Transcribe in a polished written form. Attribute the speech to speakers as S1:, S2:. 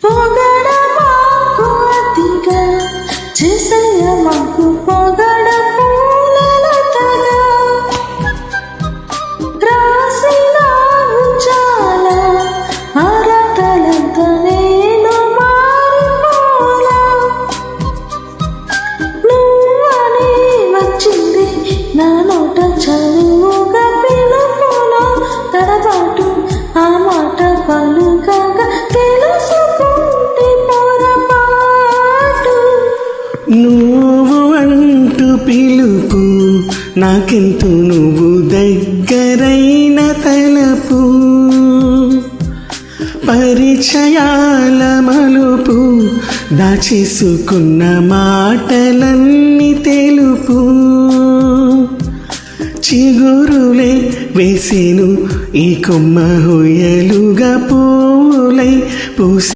S1: పొగడమాకు అతిగా చేసేయమాకు పొగడ పూలలతగా రాసినావు చాలా అరతలంత నేను మారిపోలా నువ్వని వచ్చింది నా నోట చనువుగా పిలుపులో తడబాటు ఆ మాట పలుకగా తెలుసుకుంటే పొరపాటు
S2: నువ్వు అంటూ పిలుపు నాకెంతో నువ్వు దగ్గరైన తలపు పరిచయాల మలుపు దాచేసుకున్న మాటలన్నీ తెలుపు చిగురులే వేసేను ఈ కొమ్మ హొయలుగా పూలై పూసి